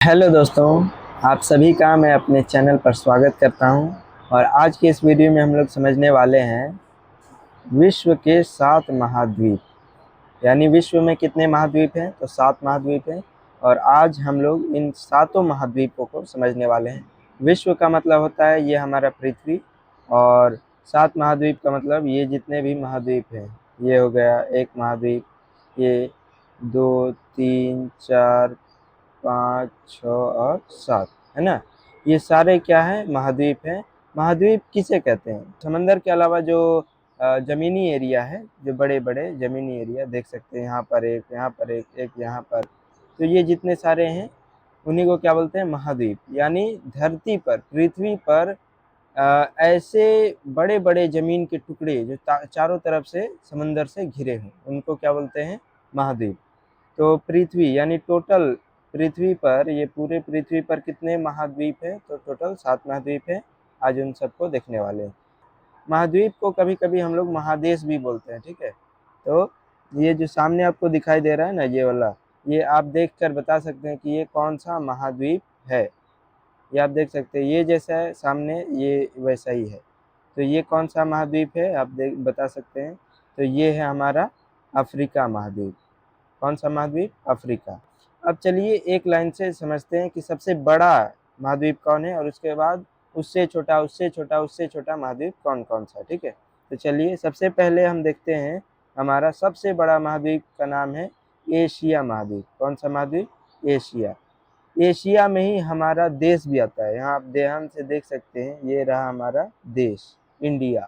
Hello दोस्तों, आप सभी का मैं अपने चैनल पर स्वागत करता हूं। और आज के इस वीडियो में हम लोग समझने वाले हैं विश्व के 7 महाद्वीप। यानी विश्व में कितने महाद्वीप हैं? तो 7 महाद्वीप हैं। और आज हम लोग इन 7 महाद्वीपों को समझने वाले हैं। विश्व का मतलब होता है ये हमारा पृथ्वी, और 7 महाद्वीप का मतलब ये जितने भी महाद्वीप हैं। ये हो गया एक महाद्वीप, ये 2, 3, 4, 5, 6 और 7, है ना। ये सारे क्या है? महाद्वीप हैं। महाद्वीप किसे कहते हैं? समंदर के अलावा जो ज़मीनी एरिया है, जो बड़े बड़े ज़मीनी एरिया देख सकते हैं, यहाँ पर एक, यहाँ पर एक यहाँ पर, तो ये जितने सारे हैं उन्हीं को क्या बोलते हैं? महाद्वीप। यानी धरती पर, पृथ्वी पर ऐसे बड़े बड़े ज़मीन के टुकड़े जो चारों तरफ से समंदर से घिरे हों, उनको क्या बोलते हैं? महाद्वीप। तो पृथ्वी यानी टोटल पृथ्वी पर, ये पूरे पृथ्वी पर कितने महाद्वीप हैं? तो टोटल 7 महाद्वीप हैं। आज उन सबको देखने वाले हैं। महाद्वीप को कभी कभी हम लोग महादेश भी बोलते हैं, ठीक है। तो ये जो सामने आपको दिखाई दे रहा है ना, ये वाला, ये आप देख कर बता सकते हैं कि ये कौन सा महाद्वीप है। ये आप देख सकते हैं, ये जैसा है सामने, ये वैसा ही है। तो ये कौन सा महाद्वीप है? आप देख बता सकते हैं। तो ये है हमारा अफ्रीका महाद्वीप। कौन सा महाद्वीप? अफ्रीका। अब चलिए एक लाइन से समझते हैं कि सबसे बड़ा महाद्वीप कौन है, और उसके बाद उससे छोटा, उससे छोटा, उससे छोटा महाद्वीप कौन कौन सा, ठीक है। तो चलिए सबसे पहले हम देखते हैं, हमारा सबसे बड़ा महाद्वीप का नाम है एशिया महाद्वीप। कौन सा महाद्वीप? एशिया। एशिया में ही हमारा देश भी आता है। यहाँ आप ध्यान से देख सकते हैं, ये रहा हमारा देश, इंडिया।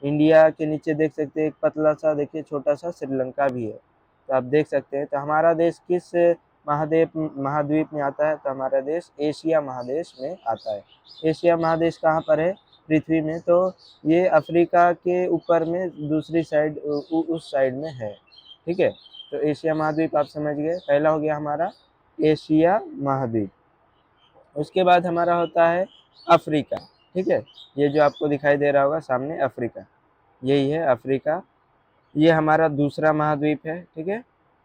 इंडिया के नीचे देख सकते हैं एक पतला सा, देखिए छोटा सा श्रीलंका भी है। तो आप देख सकते हैं, तो हमारा देश किस महाद्वीप में आता है? तो हमारा देश एशिया महादेश में आता है। एशिया महादेश कहाँ पर है पृथ्वी में? तो ये अफ्रीका के ऊपर में दूसरी साइड, उस साइड में है, ठीक है। तो एशिया महाद्वीप आप समझ गए, पहला हो गया हमारा एशिया महाद्वीप। उसके बाद हमारा होता है अफ्रीका, ठीक है। ये जो आपको दिखाई दे रहा होगा सामने, अफ्रीका, यही है अफ्रीका। ये हमारा दूसरा महाद्वीप है, ठीक है।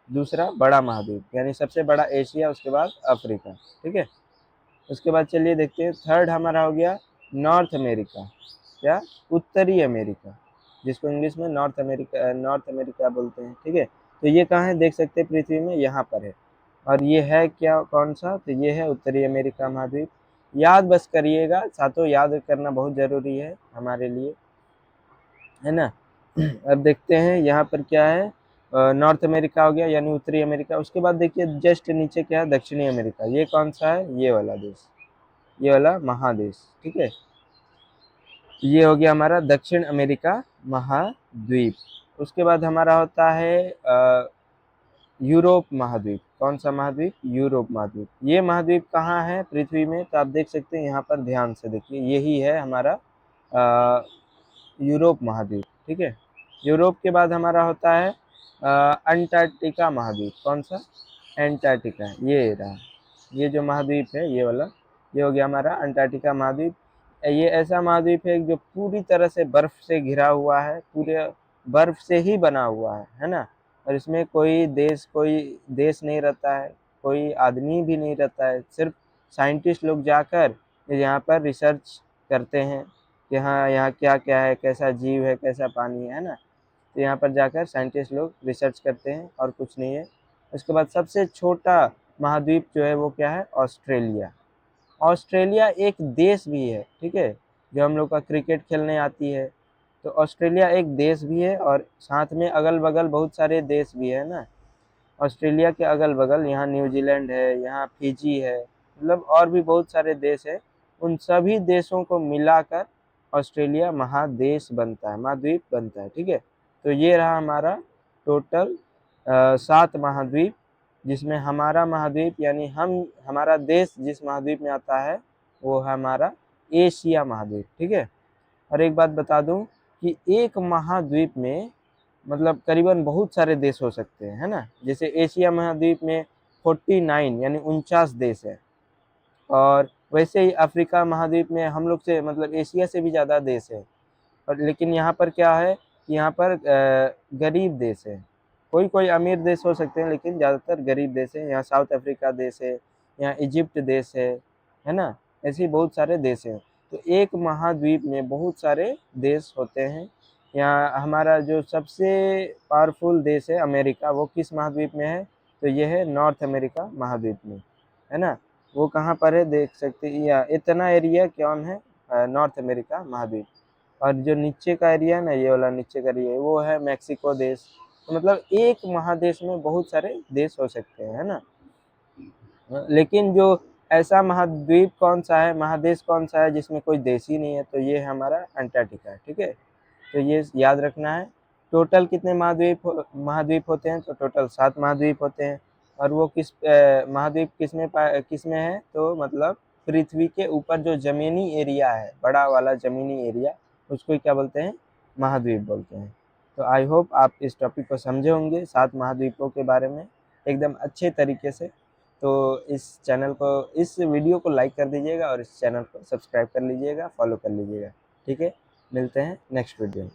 दूसरा बड़ा महाद्वीप, यानी सबसे बड़ा एशिया, उसके बाद अफ्रीका, ठीक है। उसके बाद चलिए देखते हैं, थर्ड हमारा हो गया नॉर्थ अमेरिका, या उत्तरी अमेरिका, जिसको इंग्लिश में नॉर्थ अमेरिका बोलते हैं, ठीक है। तो ये कहाँ है? देख सकते हैं पृथ्वी में, यहाँ पर है। और ये है क्या, कौन सा? तो ये है उत्तरी अमेरिका महाद्वीप। याद बस करिएगा, साथों याद करना बहुत ज़रूरी है हमारे लिए, है ना। अब देखते हैं यहाँ पर क्या है। नॉर्थ अमेरिका हो गया, यानी उत्तरी अमेरिका। उसके बाद देखिए जस्ट नीचे क्या है? दक्षिणी अमेरिका। ये कौन सा है? ये वाला देश, ये वाला महादेश, ठीक है। ये हो गया हमारा दक्षिण अमेरिका महाद्वीप। उसके बाद हमारा होता है यूरोप महाद्वीप। कौन सा महाद्वीप? यूरोप महाद्वीप। ये महाद्वीप कहाँ है पृथ्वी में? तो आप देख सकते हैं, यहाँ पर ध्यान से देखिए, यही है हमारा यूरोप महाद्वीप, ठीक है। यूरोप के बाद हमारा होता है अंटार्कटिका महाद्वीप। कौन सा? एंटार्क्टिका, ये रहा। ये जो महाद्वीप है, ये वाला, ये हो गया हमारा अंटार्कटिका महाद्वीप। ये ऐसा महाद्वीप है जो पूरी तरह से बर्फ से घिरा हुआ है, पूरे बर्फ से ही बना हुआ है ना। और इसमें कोई देश नहीं रहता है, कोई आदमी भी नहीं रहता है। सिर्फ साइंटिस्ट लोग जाकर यहाँ पर रिसर्च करते हैं कि हाँ, यहाँ क्या क्या है, कैसा जीव है, कैसा पानी है ना। तो यहाँ पर जाकर साइंटिस्ट लोग रिसर्च करते हैं, और कुछ नहीं है। उसके बाद सबसे छोटा महाद्वीप जो है वो क्या है? ऑस्ट्रेलिया। ऑस्ट्रेलिया एक देश भी है, ठीक है। जो हम लोग का क्रिकेट खेलने आती है, तो ऑस्ट्रेलिया एक देश भी है, और साथ में अगल बगल बहुत सारे देश भी है ना। ऑस्ट्रेलिया के अगल बगल यहाँ न्यूजीलैंड है, यहाँ फिजी है, मतलब और भी बहुत सारे देश है। उन सभी देशों को मिलाकर ऑस्ट्रेलिया महादेश बनता है, महाद्वीप बनता है, ठीक है। तो ये रहा हमारा टोटल 7 महाद्वीप, जिसमें हमारा महाद्वीप यानी हमारा देश जिस महाद्वीप में आता है वो है हमारा एशिया महाद्वीप, ठीक है। और एक बात बता दूं कि एक महाद्वीप में मतलब करीबन बहुत सारे देश हो सकते हैं, है ना। जैसे एशिया महाद्वीप में 49 यानी 49 देश है। और वैसे ही अफ्रीका महाद्वीप में हम लोग से, मतलब एशिया से भी ज़्यादा देश है। और लेकिन यहाँ पर क्या है कि यहाँ पर गरीब देश है। कोई कोई अमीर देश हो सकते हैं, लेकिन ज़्यादातर गरीब देश है। यहाँ साउथ अफ्रीका देश है, यहाँ इजिप्ट देश है ना, ऐसे ही बहुत सारे देश हैं। तो एक महाद्वीप में बहुत सारे देश होते हैं। यहाँ हमारा जो सबसे पावरफुल देश है अमेरिका, वो किस महाद्वीप में है? तो ये है नॉर्थ अमेरिका महाद्वीप में, है ना। वो कहाँ पर है देख सकते हैं, या इतना एरिया कौन है? नॉर्थ अमेरिका महाद्वीप। और जो नीचे का एरिया है ना, ये वाला नीचे का एरिया, वो है मैक्सिको देश। तो मतलब एक महादेश में बहुत सारे देश हो सकते हैं, है ना। लेकिन जो ऐसा महाद्वीप कौन सा है, महादेश कौन सा है जिसमें कोई देश ही नहीं है? तो ये है हमारा अंटार्कटिका, ठीक है। तो ये याद रखना है। टोटल कितने महाद्वीप होते हैं? तो टोटल 7 महाद्वीप होते हैं। और वो महाद्वीप किसमें है? तो मतलब पृथ्वी के ऊपर जो जमीनी एरिया है, बड़ा वाला जमीनी एरिया, उसको क्या बोलते हैं? महाद्वीप बोलते हैं। तो आई होप आप इस टॉपिक को समझे होंगे, 7 महाद्वीपों के बारे में एकदम अच्छे तरीके से। तो इस वीडियो को लाइक कर दीजिएगा और इस चैनल को सब्सक्राइब कर लीजिएगा, फॉलो कर लीजिएगा, ठीक है। मिलते हैं नेक्स्ट वीडियो में।